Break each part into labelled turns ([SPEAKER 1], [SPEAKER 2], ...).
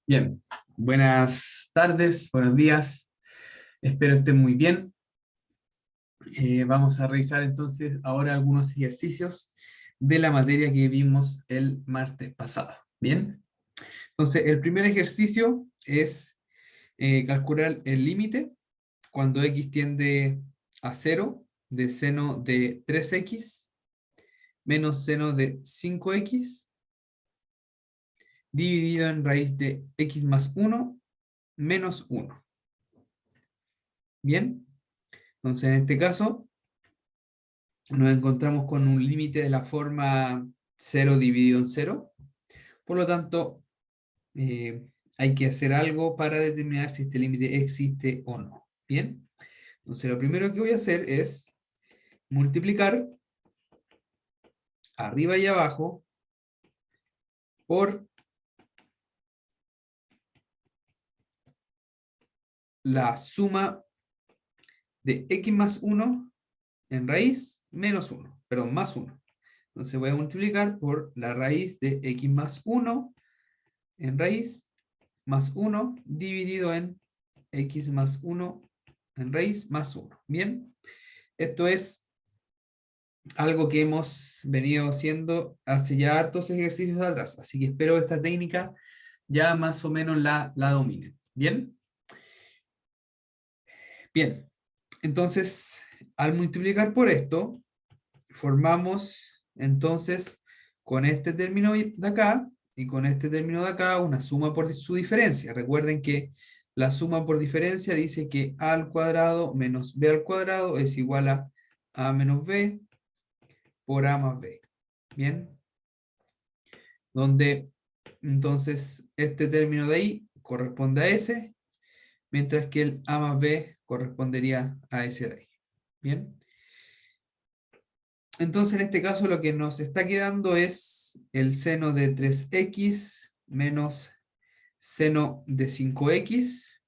[SPEAKER 1] Bien, buenas tardes, buenos días, espero estén muy bien. Vamos a revisar entonces ahora algunos ejercicios de la materia que vimos el martes pasado. Bien, entonces el primer ejercicio es calcular el límite cuando x tiende a 0 de seno de 3x menos seno de 5x dividido en raíz de x más 1 menos 1. Bien. Entonces, en este caso, nos encontramos con un límite de la forma 0 dividido en 0. Por lo tanto, hay que hacer algo para determinar si este límite existe o no. Bien. Entonces, lo primero que voy a hacer es multiplicar arriba y abajo por la suma de x más 1 en raíz menos 1. Perdón, más 1. Entonces voy a multiplicar por la raíz de x más 1 en raíz más 1 dividido en x más 1 en raíz más 1. Bien, esto es algo que hemos venido haciendo hace ya hartos ejercicios atrás, así que espero que esta técnica ya más o menos la dominen. Bien, bien. Entonces, al multiplicar por esto, formamos entonces con este término de acá y con este término de acá una suma por su diferencia. Recuerden que la suma por diferencia dice que a al cuadrado menos b al cuadrado es igual a menos b por a más b. Bien, donde entonces este término de ahí corresponde a ese, mientras que el a más b correspondería a ese de ahí. Bien. Entonces, en este caso, lo que nos está quedando es el seno de 3x menos seno de 5x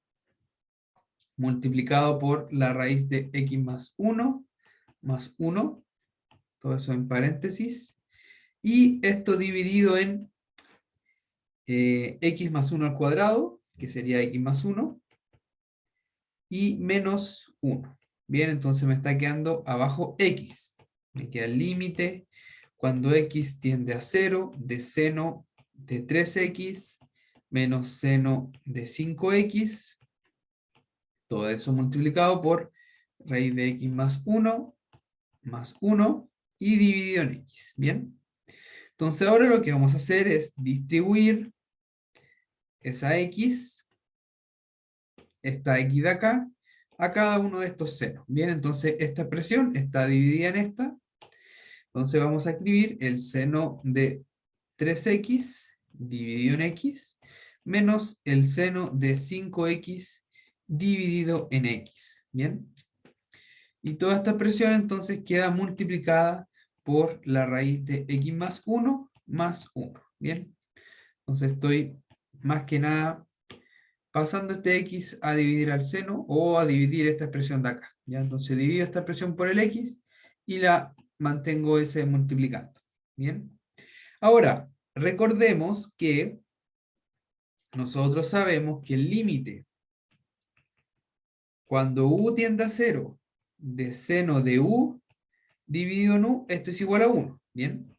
[SPEAKER 1] multiplicado por la raíz de x más 1, todo eso en paréntesis, y esto dividido en x más 1 al cuadrado, que sería x más 1, y menos 1. Bien, entonces me está quedando abajo x. Me queda el límite cuando x tiende a 0 de seno de 3x menos seno de 5x, todo eso multiplicado por raíz de x más 1 y dividido en x. Bien, entonces ahora lo que vamos a hacer es distribuir esa x, esta x de acá, a cada uno de estos senos. Bien, entonces esta expresión está dividida en esta. Entonces vamos a escribir el seno de 3x dividido en x menos el seno de 5x dividido en x. Bien. Y toda esta expresión entonces queda multiplicada por la raíz de x más 1 más 1. Bien. Entonces estoy más que nada pasando este x a dividir al seno o a dividir esta expresión de acá. ¿Ya? Entonces divido esta expresión por el x y la mantengo ese multiplicando. Bien. Ahora, recordemos que nosotros sabemos que el límite cuando u tiende a 0 de seno de u dividido en u, esto es igual a 1. Bien.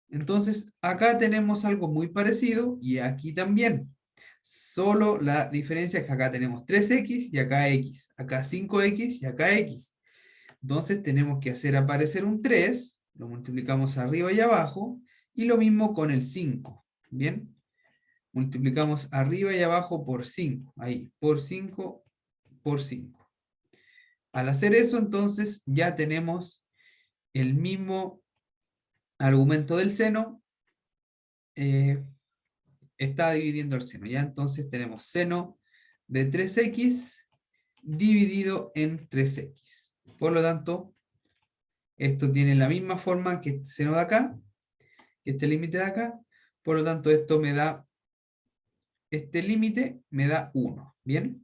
[SPEAKER 1] Entonces, acá tenemos algo muy parecido y aquí también. Solo la diferencia es que acá tenemos 3x y acá x. Acá 5x y acá x. Entonces tenemos que hacer aparecer un 3, lo multiplicamos arriba y abajo, y lo mismo con el 5. ¿Bien? Multiplicamos arriba y abajo por 5. Ahí, por 5, por 5. Al hacer eso, entonces, ya tenemos el mismo argumento del seno, está dividiendo el seno. Ya entonces tenemos seno de 3x dividido en 3x. Por lo tanto, esto tiene la misma forma que este seno de acá, que este límite de acá. Por lo tanto, esto me da, este límite me da 1. ¿Bien?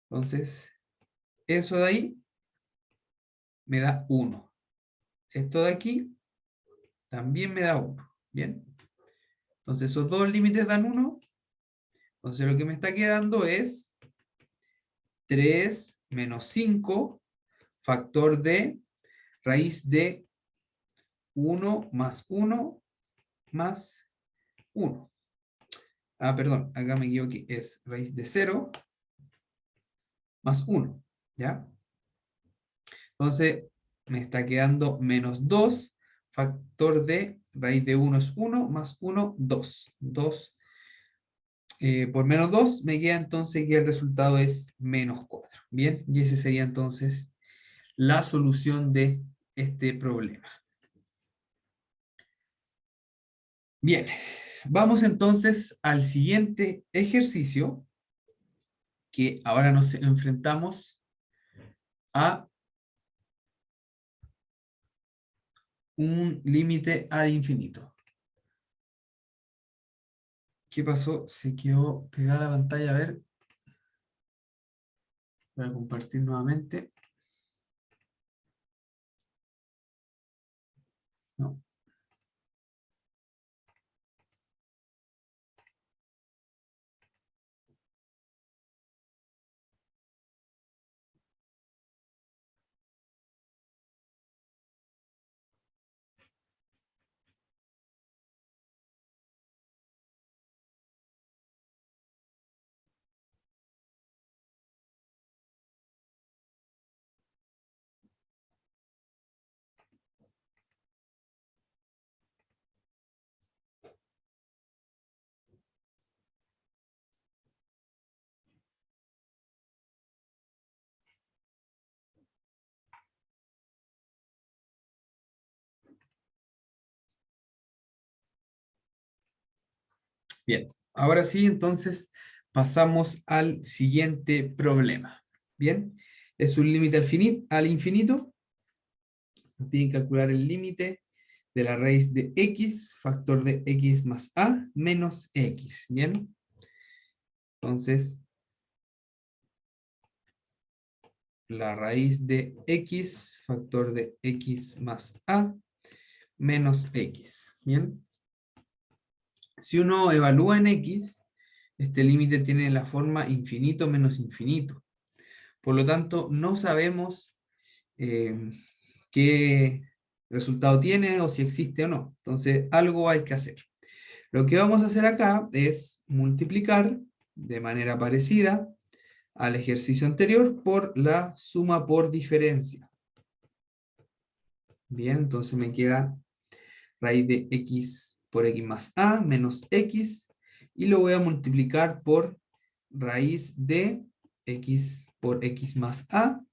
[SPEAKER 1] Entonces, eso de ahí me da 1. Esto de aquí también me da 1. ¿Bien? Entonces, esos dos límites dan 1 Entonces lo que me está quedando es 3 menos 5 factor de raíz de 1 más 1 más 1. Ah, perdón, acá me equivoqué, es raíz de 0 más 1, ¿ya? Entonces me está quedando menos 2, factor de raíz de 1 es 1, más 1, 2. 2 por menos 2 me queda entonces que el resultado es menos 4. Bien, y ese sería entonces la solución de este problema. Bien, vamos entonces al siguiente ejercicio, que ahora nos enfrentamos a un límite al infinito. ¿Qué pasó? Se quedó pegada la pantalla, a ver. Voy a compartir nuevamente. No. Bien, ahora sí, entonces pasamos al siguiente problema. Bien, es un límite al infinito. Tienen que calcular el límite de la raíz de x, factor de x más a, menos x. Bien, entonces la raíz de x, factor de x más a, menos x. Bien, si uno evalúa en x, este límite tiene la forma infinito menos infinito. Por lo tanto, no sabemos eh, qué resultado tiene o si existe o no. Entonces, algo hay que hacer. Lo que vamos a hacer acá es multiplicar de manera parecida al ejercicio anterior por la suma por diferencia. Bien, entonces me queda raíz de x por x más a menos x, y lo voy a multiplicar por raíz de x por x más a.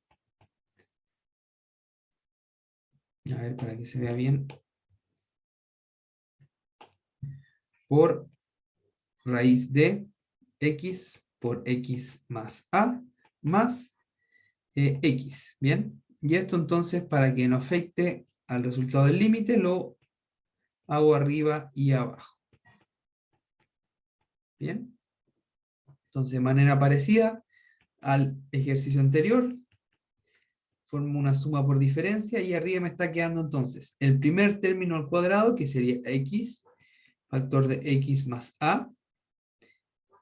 [SPEAKER 1] A ver, para que se vea bien. Por raíz de x por x más a más x. Bien. Y esto entonces, para que no afecte al resultado del límite, lo hago arriba y abajo. Bien. Entonces, de manera parecida al ejercicio anterior, formo una suma por diferencia y arriba me está quedando entonces el primer término al cuadrado, que sería x, factor de x más a,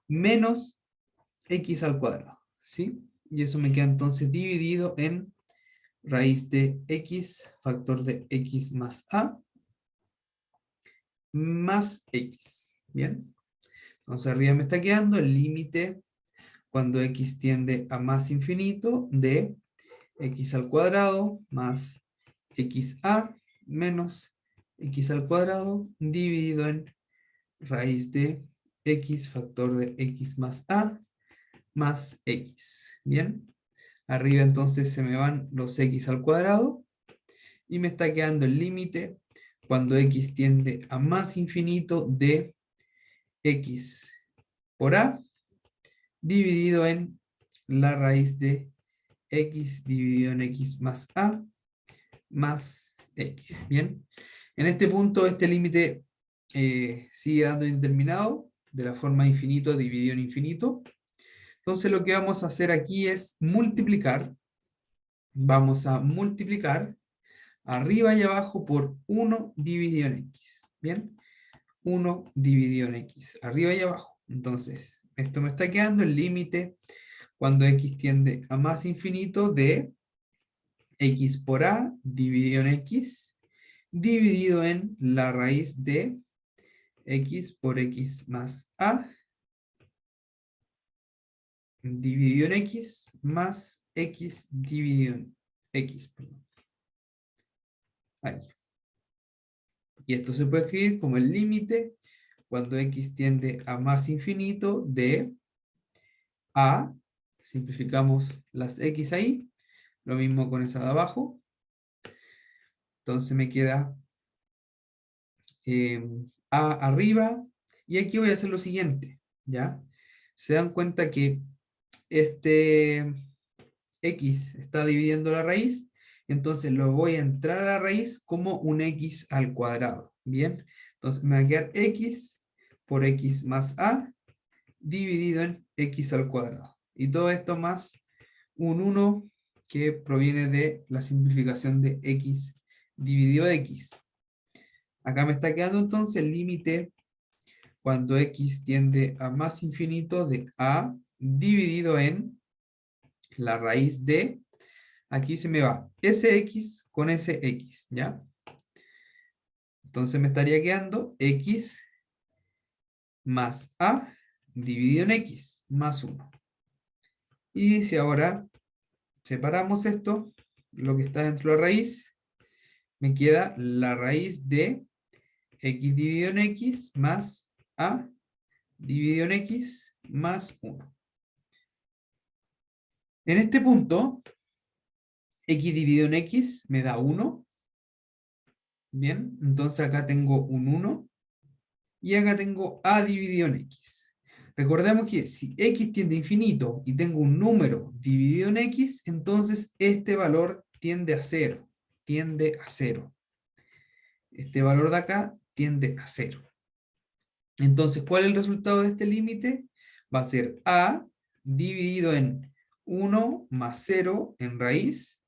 [SPEAKER 1] menos x al cuadrado. ¿Sí? Y eso me queda entonces dividido en raíz de x, factor de x más a, más x. Bien. Entonces arriba me está quedando el límite cuando x tiende a más infinito de x al cuadrado más xa menos x al cuadrado dividido en raíz de x factor de x más a más x. Bien. Arriba entonces se me van los x al cuadrado y me está quedando el límite cuando x tiende a más infinito de x por a dividido en la raíz de x dividido en x más a más x. Bien, en este punto este límite sigue dando indeterminado de la forma infinito dividido en infinito. Entonces lo que vamos a hacer aquí es multiplicar. Vamos a multiplicar arriba y abajo por 1 dividido en x. Bien, 1 dividido en x, arriba y abajo. Entonces esto me está quedando el límite cuando x tiende a más infinito de x por a dividido en x, dividido en la raíz de x por x más a, dividido en x, más x dividido en x. Perdón. Ahí. Y esto se puede escribir como el límite cuando x tiende a más infinito de a, simplificamos las x ahí, lo mismo con esa de abajo. Entonces me queda a arriba, y aquí voy a hacer lo siguiente, ¿ya? Se dan cuenta que este x está dividiendo la raíz, entonces lo voy a entrar a la raíz como un x al cuadrado, ¿bien? Entonces me va a quedar x por x más a dividido en x al cuadrado. Y todo esto más un 1 que proviene de la simplificación de x dividido x. Acá me está quedando entonces el límite cuando x tiende a más infinito de a dividido en la raíz de, aquí se me va ese x con ese x, ¿ya? Entonces me estaría quedando x más a dividido en x más 1. Y si ahora separamos esto, lo que está dentro de la raíz, me queda la raíz de x dividido en x más a dividido en x más 1. En este punto, x dividido en x me da 1. Bien, entonces acá tengo un 1. Y acá tengo a dividido en x. Recordemos que si x tiende a infinito y tengo un número dividido en x, entonces este valor tiende a 0. Tiende a 0. Este valor de acá tiende a 0. Entonces, ¿cuál es el resultado de este límite? Va a ser a dividido en 1 más 0 en raíz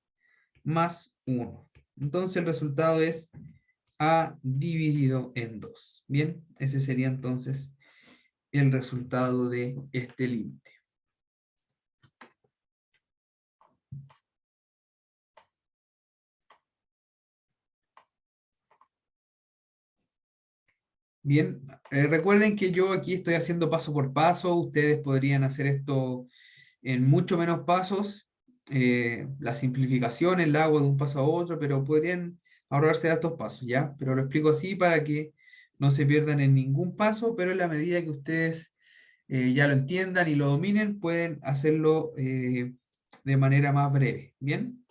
[SPEAKER 1] más 1. Entonces el resultado es a dividido en 2. Bien, ese sería entonces el resultado de este límite. Bien, recuerden que yo aquí estoy haciendo paso por paso, ustedes podrían hacer esto en mucho menos pasos, la simplificación la hago de un paso a otro, pero podrían ahorrarse estos pasos, ¿ya? Pero lo explico así para que no se pierdan en ningún paso, pero en la medida que ustedes ya lo entiendan y lo dominen, pueden hacerlo de manera más breve, ¿bien?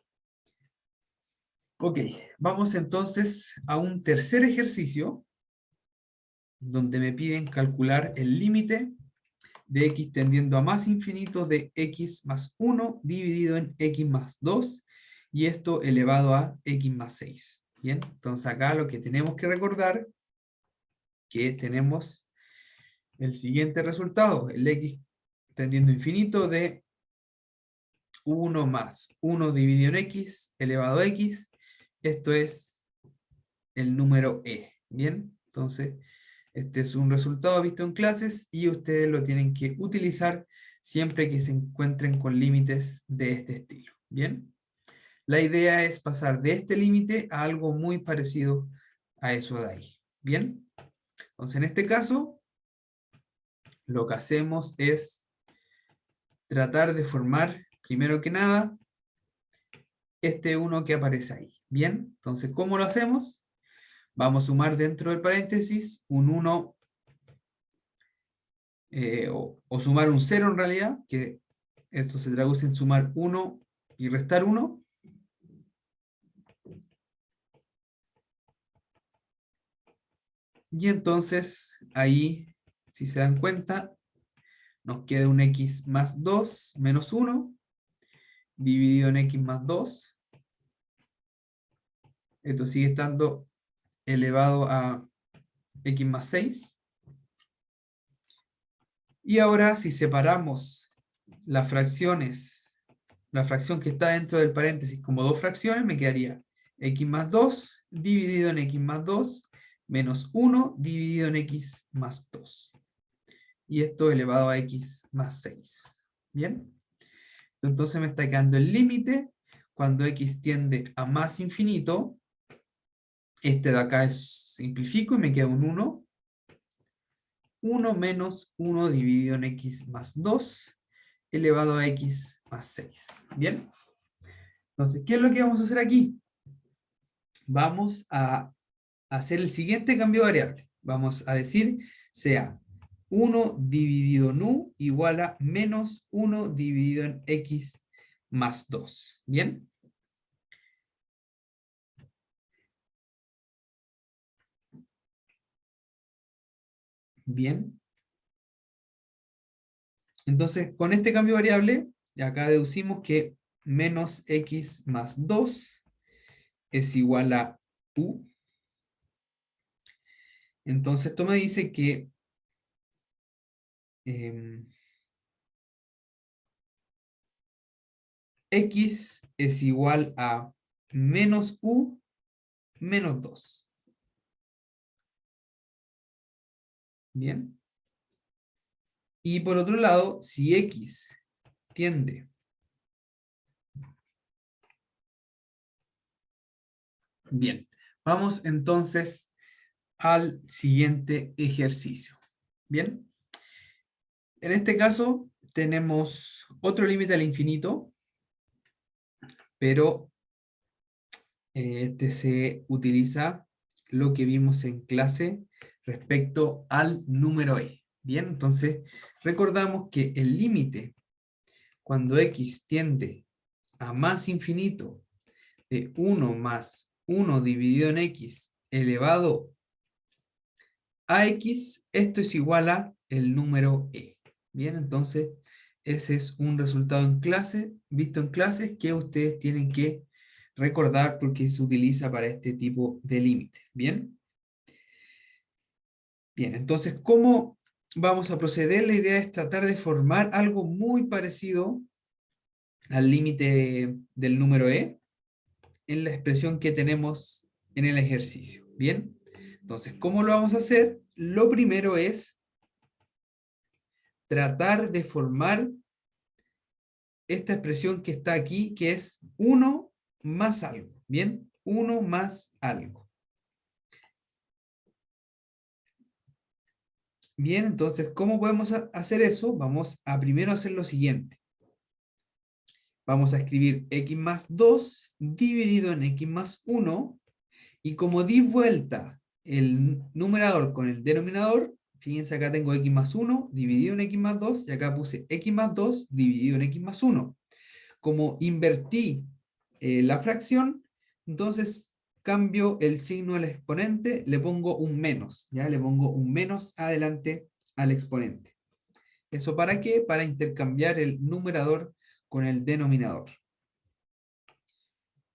[SPEAKER 1] Ok, vamos entonces a un tercer ejercicio, donde me piden calcular el límite de x tendiendo a más infinito de x más 1 dividido en x más 2, y esto elevado a x más 6. Bien, entonces acá lo que tenemos que recordar que tenemos el siguiente resultado, el x tendiendo a infinito de 1 más 1 dividido en x elevado a x, esto es el número e. Bien, entonces este es un resultado visto en clases y ustedes lo tienen que utilizar siempre que se encuentren con límites de este estilo. Bien, la idea es pasar de este límite a algo muy parecido a eso de ahí. Bien, entonces en este caso lo que hacemos es tratar de formar, primero que nada, este 1 que aparece ahí. Bien, entonces ¿cómo lo hacemos? Vamos a sumar dentro del paréntesis un 1 o sumar un 0 en realidad, que esto se traduce en sumar 1 y restar 1. Y entonces ahí, si se dan cuenta, nos queda un x más 2 menos 1 dividido en x más 2. Esto sigue estando elevado a x más 6. Y ahora si separamos las fracciones, la fracción que está dentro del paréntesis como dos fracciones, me quedaría x más 2 dividido en x más 2 menos 1 dividido en x más 2. y esto elevado a x más 6. ¿Bien? Entonces me está quedando el límite cuando x tiende a más infinito. Este de acá simplifico y me queda un 1. 1 menos 1 dividido en x más 2 elevado a x más 6. ¿Bien? Entonces, ¿qué es lo que vamos a hacer aquí? Vamos a hacer el siguiente cambio de variable. Vamos a decir, sea 1 dividido en u igual a menos 1 dividido en x más 2. ¿Bien? Bien. Entonces, con este cambio de variable, acá deducimos que menos x más 2 es igual a u. Entonces, esto me dice que x es igual a menos u menos 2. Bien. Y por otro lado, si x tiende bien, vamos entonces al siguiente ejercicio. Bien. En este caso tenemos otro límite al infinito, pero este se utiliza lo que vimos en clase respecto al número e. Bien, entonces recordamos que el límite cuando x tiende a más infinito de 1 más 1 dividido en x elevado a x, esto es igual a el número e. Bien, entonces ese es un resultado en clase, visto en clases, que ustedes tienen que recordar porque se utiliza para este tipo de límite. Bien. Bien, entonces, ¿cómo vamos a proceder? La idea es tratar de formar algo muy parecido al límite del número e en la expresión que tenemos en el ejercicio. Bien, entonces, ¿cómo lo vamos a hacer? Lo primero es tratar de formar esta expresión que está aquí, que es 1 más algo. Bien, 1 más algo. Bien, entonces, ¿cómo podemos hacer eso? Vamos a primero hacer lo siguiente. Vamos a escribir x más 2 dividido en x más 1, y como di vuelta el numerador con el denominador, fíjense acá tengo x más 1 dividido en x más 2, y acá puse x más 2 dividido en x más 1. Como invertí la fracción, entonces cambio el signo del exponente, le pongo un menos, ¿ya? Le pongo un menos adelante al exponente. ¿Eso para qué? Para intercambiar el numerador con el denominador.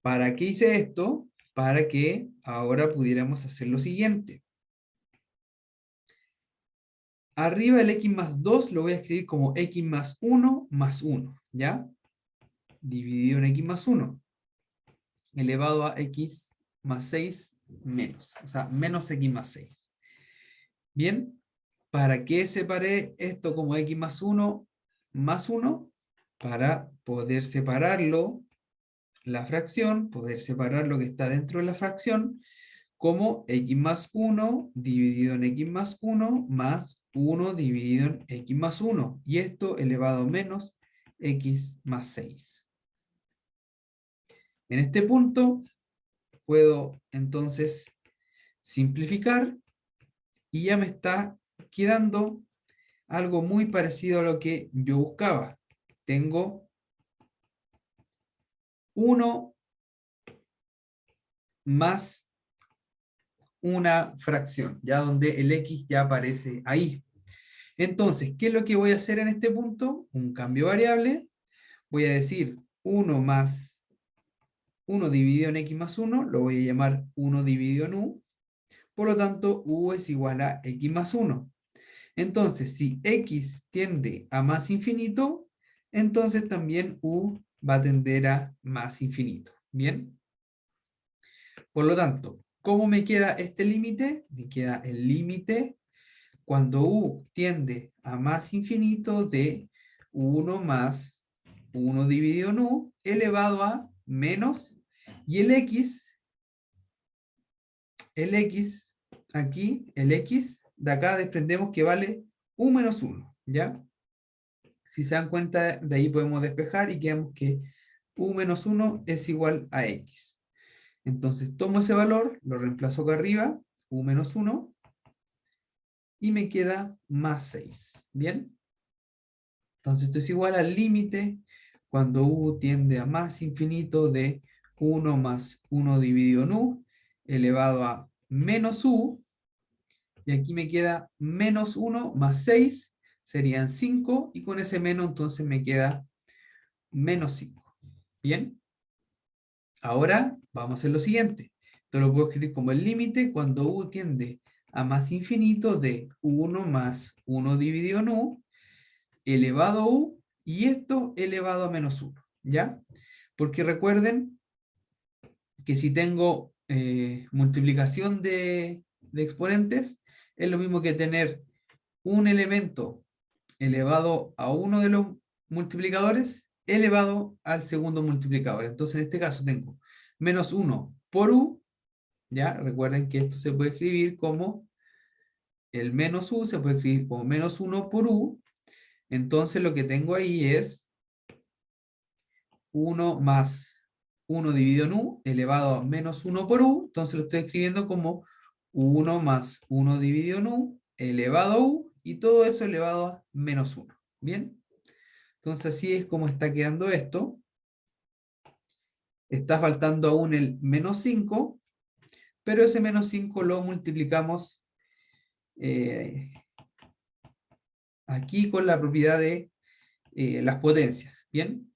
[SPEAKER 1] ¿Para qué hice esto? Para que ahora pudiéramos hacer lo siguiente. Arriba el x más 2 lo voy a escribir como x más 1, ¿ya? Dividido en x más 1, elevado a x más 6 menos, o sea, menos x más 6. Bien, ¿para qué separé esto como x más 1 más 1? Para poder separarlo, la fracción, poder separar lo que está dentro de la fracción, como x más 1 dividido en x más 1 más 1 dividido en x más 1. Y esto elevado a menos x más 6. En este punto puedo entonces simplificar y ya me está quedando algo muy parecido a lo que yo buscaba. Tengo 1 más una fracción, ya donde el x ya aparece ahí. Entonces, ¿qué es lo que voy a hacer en este punto? Un cambio variable. Voy a decir 1 más 1 dividido en x más 1, lo voy a llamar 1 dividido en u. Por lo tanto, u es igual a x más 1. Entonces, si x tiende a más infinito, entonces también u va a tender a más infinito. ¿Bien? Por lo tanto, ¿cómo me queda este límite? Me queda el límite cuando u tiende a más infinito de 1 más 1 dividido en u elevado a menos, y el x, aquí, el x de acá desprendemos que vale u menos 1, ¿ya? Si se dan cuenta, de ahí podemos despejar y quedamos que u menos 1 es igual a x. Entonces tomo ese valor, lo reemplazo acá arriba, u menos 1, y me queda más 6. ¿Bien? Entonces esto es igual al límite cuando u tiende a más infinito de 1 más 1 dividido en u elevado a menos u, y aquí me queda menos 1 más 6, serían 5, y con ese menos entonces me queda menos 5. ¿Bien? Ahora vamos a hacer lo siguiente. Esto lo puedo escribir como el límite cuando u tiende a más infinito de 1 más 1 dividido en u elevado a u, y esto elevado a menos 1. ¿Ya? Porque recuerden que si tengo multiplicación de exponentes, es lo mismo que tener un elemento elevado a uno de los multiplicadores elevado al segundo multiplicador. Entonces en este caso tengo menos 1 por u, ¿ya? Recuerden que esto se puede escribir como el menos u, se puede escribir como menos 1 por u. Entonces lo que tengo ahí es 1 más 1 dividido en u elevado a menos 1 por u. Entonces lo estoy escribiendo como 1 más 1 dividido en u elevado a u, y todo eso elevado a menos 1. ¿Bien? Entonces así es como está quedando esto. Está faltando aún el menos 5, pero ese menos 5 lo multiplicamos aquí con la propiedad de las potencias. ¿Bien?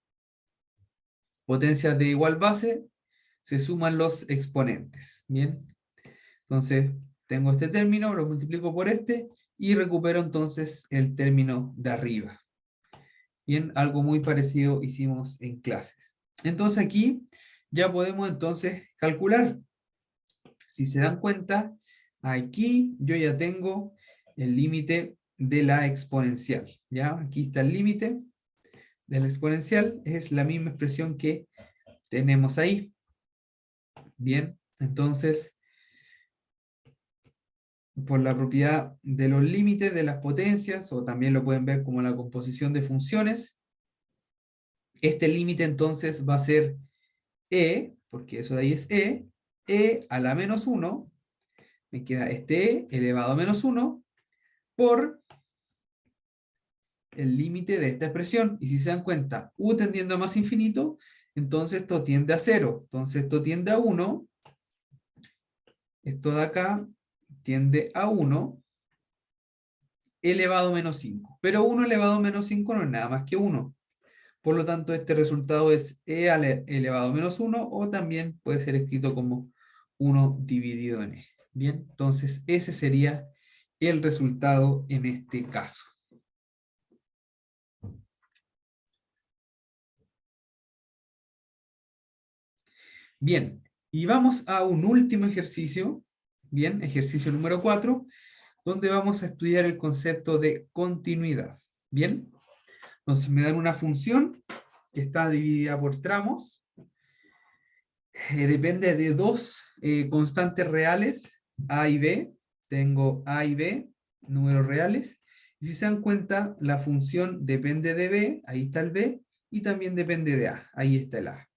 [SPEAKER 1] Potencias de igual base, se suman los exponentes. ¿Bien? Entonces tengo este término, lo multiplico por este y recupero entonces el término de arriba. Bien, algo muy parecido hicimos en clases. Entonces aquí ya podemos entonces calcular. Si se dan cuenta, aquí yo ya tengo el límite de la exponencial. ¿Ya? Aquí está el límite de la exponencial, es la misma expresión que tenemos ahí. Bien, entonces, por la propiedad de los límites de las potencias, o también lo pueden ver como la composición de funciones, este límite entonces va a ser porque eso de ahí es e a la menos 1, me queda este e elevado a menos 1, por el límite de esta expresión. Y si se dan cuenta, u tendiendo a más infinito, entonces esto tiende a 0. Entonces esto tiende a 1. Esto de acá tiende a 1 elevado a menos 5. Pero 1 elevado a menos 5 no es nada más que 1. Por lo tanto, este resultado es e elevado a menos 1, o también puede ser escrito como 1 dividido en e. Bien, entonces ese sería el resultado en este caso. Bien, y vamos a un último ejercicio, bien, ejercicio número 4, donde vamos a estudiar el concepto de continuidad. Bien, entonces me dan una función que está dividida por tramos, depende de dos constantes reales, a y b, tengo a y b, números reales, y si se dan cuenta, la función depende de b, ahí está el b, y también depende de a, ahí está el a.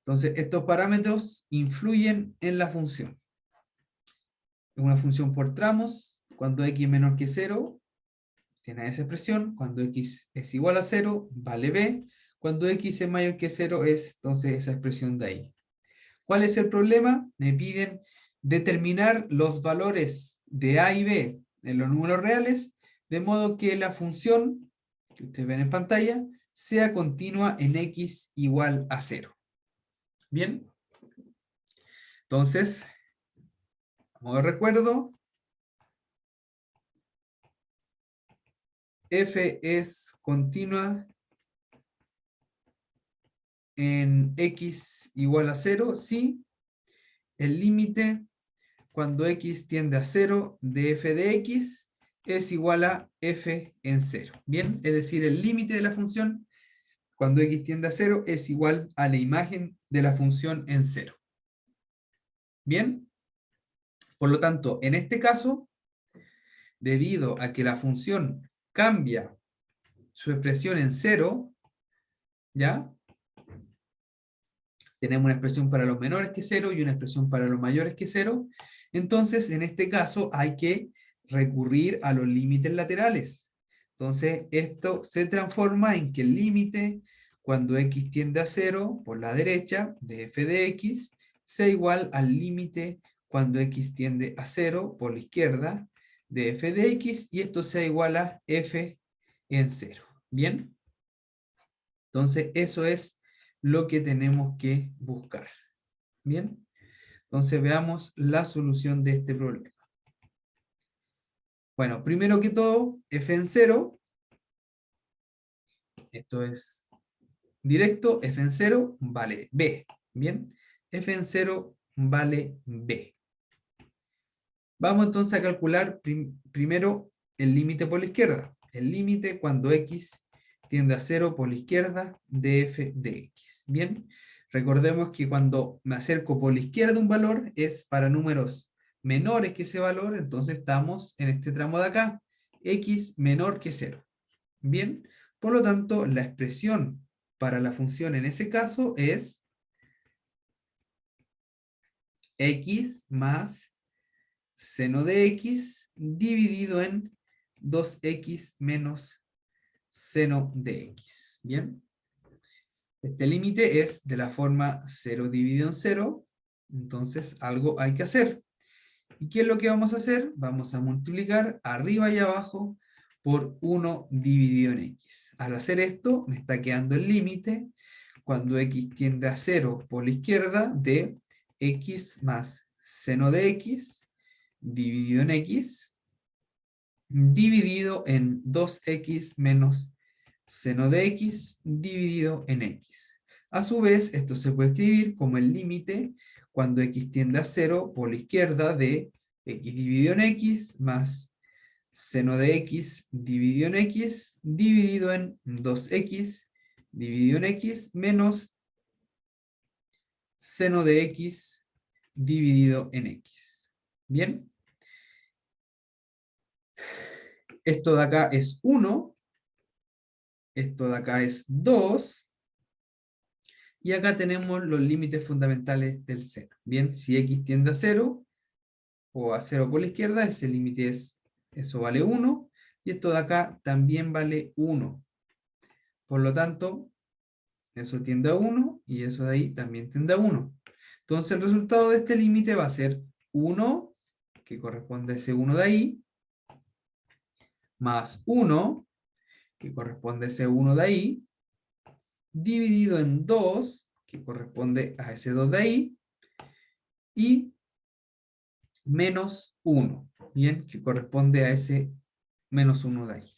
[SPEAKER 1] Entonces, estos parámetros influyen en la función. Es una función por tramos. Cuando x es menor que 0, tiene esa expresión. Cuando x es igual a 0, vale b. Cuando x es mayor que 0, es entonces esa expresión de ahí. ¿Cuál es el problema? Me piden determinar los valores de a y b en los números reales, de modo que la función que ustedes ven en pantalla sea continua en x igual a 0. ¿Bien? Entonces, a modo de recuerdo, f es continua en x igual a 0 si el límite cuando x tiende a 0 de f de x es igual a f en 0. Bien, es decir, el límite de la función cuando x tiende a 0 es igual a la imagen de la función en 0. Bien, por lo tanto, en este caso, debido a que la función cambia su expresión en 0, ¿ya? Tenemos una expresión para los menores que 0 y una expresión para los mayores que 0. Entonces, en este caso, hay que recurrir a los límites laterales. Entonces, esto se transforma en que el límite, cuando x tiende a 0 por la derecha de f de x, sea igual al límite cuando x tiende a 0 por la izquierda de f de x, y esto sea igual a f en 0. ¿Bien? Entonces, eso es lo que tenemos que buscar. Bien, entonces veamos la solución de este problema. Bueno, primero que todo, f en 0, esto es directo, f en 0 vale b. Bien, f en 0 vale b. Vamos entonces a calcular primero el límite por la izquierda. El límite cuando x tiende a 0 por la izquierda de f de x. Bien, recordemos que cuando me acerco por la izquierda un valor es para números menores que ese valor, entonces estamos en este tramo de acá, x menor que 0. Bien, por lo tanto, la expresión para la función en ese caso es x más seno de x dividido en 2x menos seno de x. Bien. Este límite es de la forma 0 dividido en 0. Entonces algo hay que hacer. ¿Y qué es lo que vamos a hacer? Vamos a multiplicar arriba y abajo por 1 dividido en x. Al hacer esto me está quedando el límite cuando x tiende a 0 por la izquierda de x más seno de x dividido en x, dividido en 2x menos seno de x dividido en x. A su vez, esto se puede escribir como el límite cuando x tiende a 0 por la izquierda de x dividido en x más seno de x dividido en x dividido en 2x dividido en x menos seno de x dividido en x. ¿Bien? Esto de acá es 1, esto de acá es 2, y acá tenemos los límites fundamentales del seno. Bien, si x tiende a 0, o a 0 por la izquierda, ese límite es, eso vale 1, y esto de acá también vale 1. Por lo tanto, eso tiende a 1, y eso de ahí también tiende a 1. Entonces el resultado de este límite va a ser 1, que corresponde a ese 1 de ahí, más 1, que corresponde a ese 1 de ahí, dividido en 2, que corresponde a ese 2 de ahí, y menos 1, bien, que corresponde a ese menos 1 de ahí.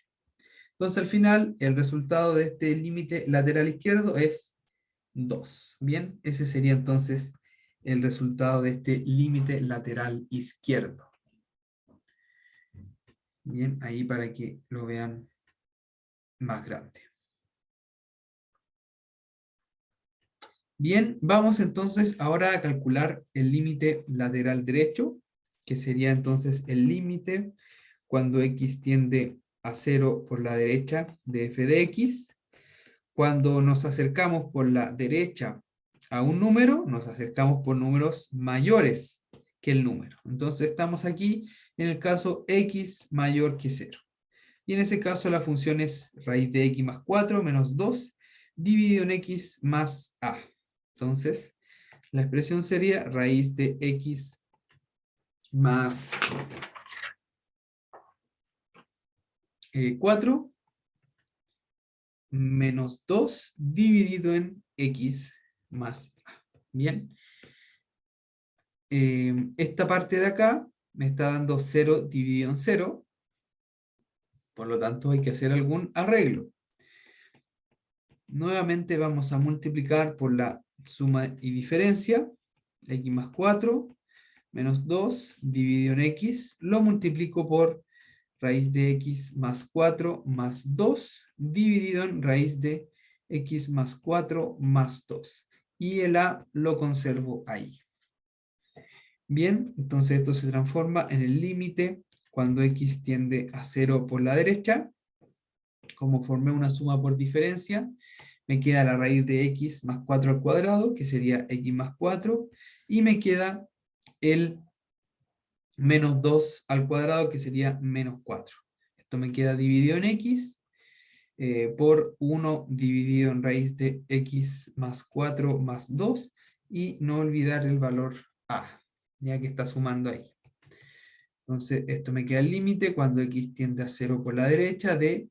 [SPEAKER 1] Entonces al final el resultado de este límite lateral izquierdo es 2. Bien, ese sería entonces el resultado de este límite lateral izquierdo. Bien, ahí para que lo vean más grande. Bien, vamos entonces ahora a calcular el límite lateral derecho, que sería entonces el límite cuando x tiende a 0 por la derecha de f de x. Cuando nos acercamos por la derecha a un número, nos acercamos por números mayores que el número. Entonces estamos aquí en el caso x mayor que 0. Y en ese caso la función es raíz de x más 4 menos 2 dividido en x más a. Entonces, la expresión sería raíz de x más 4 menos 2 dividido en x más a. Bien. Esta parte de acá me está dando 0 dividido en 0. Por lo tanto, hay que hacer algún arreglo. Nuevamente vamos a multiplicar por la suma y diferencia. X más 4 menos 2 dividido en x, lo multiplico por raíz de x más 4 más 2 dividido en raíz de x más 4 más 2. Y el a lo conservo ahí. Bien, entonces esto se transforma en el límite cuando x tiende a 0 por la derecha. Como formé una suma por diferencia, me queda la raíz de x más 4 al cuadrado, que sería x más 4, y me queda el menos 2 al cuadrado, que sería menos 4. Esto me queda dividido en x por 1 dividido en raíz de x más 4 más 2, y no olvidar el valor a, ya que está sumando ahí. Entonces esto me queda el límite cuando x tiende a 0 por la derecha de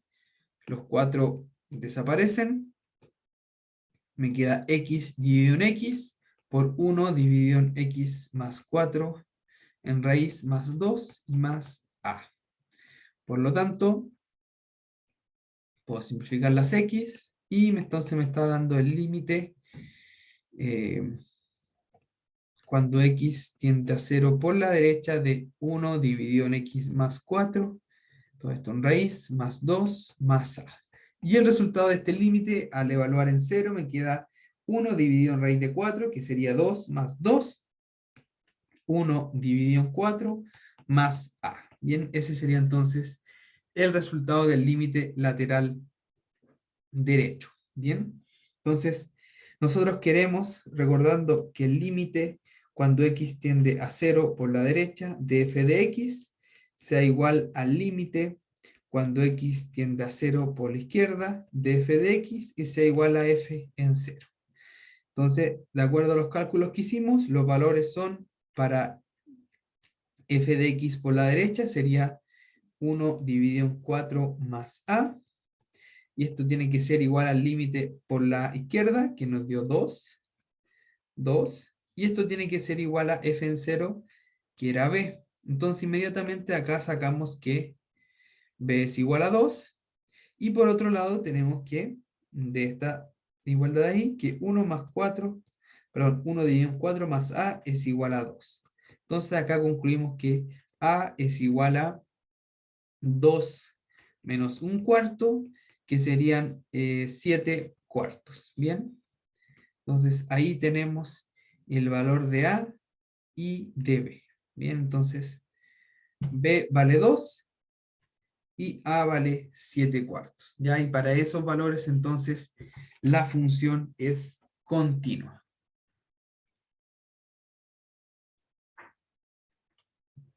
[SPEAKER 1] los 4 desaparecen, me queda x dividido en x por 1 dividido en x más 4 en raíz más 2 y más a. Por lo tanto, puedo simplificar las x y entonces me está dando el límite cuando x tiende a 0 por la derecha de 1 dividido en x más 4, todo esto en raíz, más 2, más a. Y el resultado de este límite, al evaluar en 0, me queda 1 dividido en raíz de 4, que sería 2 más 2, 1 dividido en 4, más a. Bien, ese sería entonces el resultado del límite lateral derecho. Bien, entonces nosotros queremos, recordando que el límite cuando x tiende a 0 por la derecha de f de x sea igual al límite cuando x tiende a 0 por la izquierda de f de x y sea igual a f en 0. Entonces, de acuerdo a los cálculos que hicimos, los valores son para f de x por la derecha sería 1 dividido en 4 más a, y esto tiene que ser igual al límite por la izquierda, que nos dio 2, y esto tiene que ser igual a f en 0, que era b. Entonces inmediatamente acá sacamos que b es igual a 2, y por otro lado tenemos que, de esta igualdad de ahí, que 1 más 4, perdón, 1 dividido en 4 más a es igual a 2. Entonces acá concluimos que a es igual a 2 menos 1/4, que serían 7 cuartos. Bien, entonces ahí tenemos el valor de a y de b. Bien, entonces b vale 2 y a vale 7 cuartos. ¿Ya? Y para esos valores entonces la función es continua.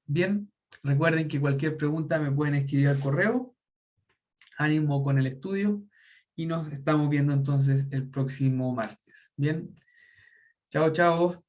[SPEAKER 1] Bien, recuerden que cualquier pregunta me pueden escribir al correo. Ánimo con el estudio y nos estamos viendo entonces el próximo martes. Bien, chao, chao.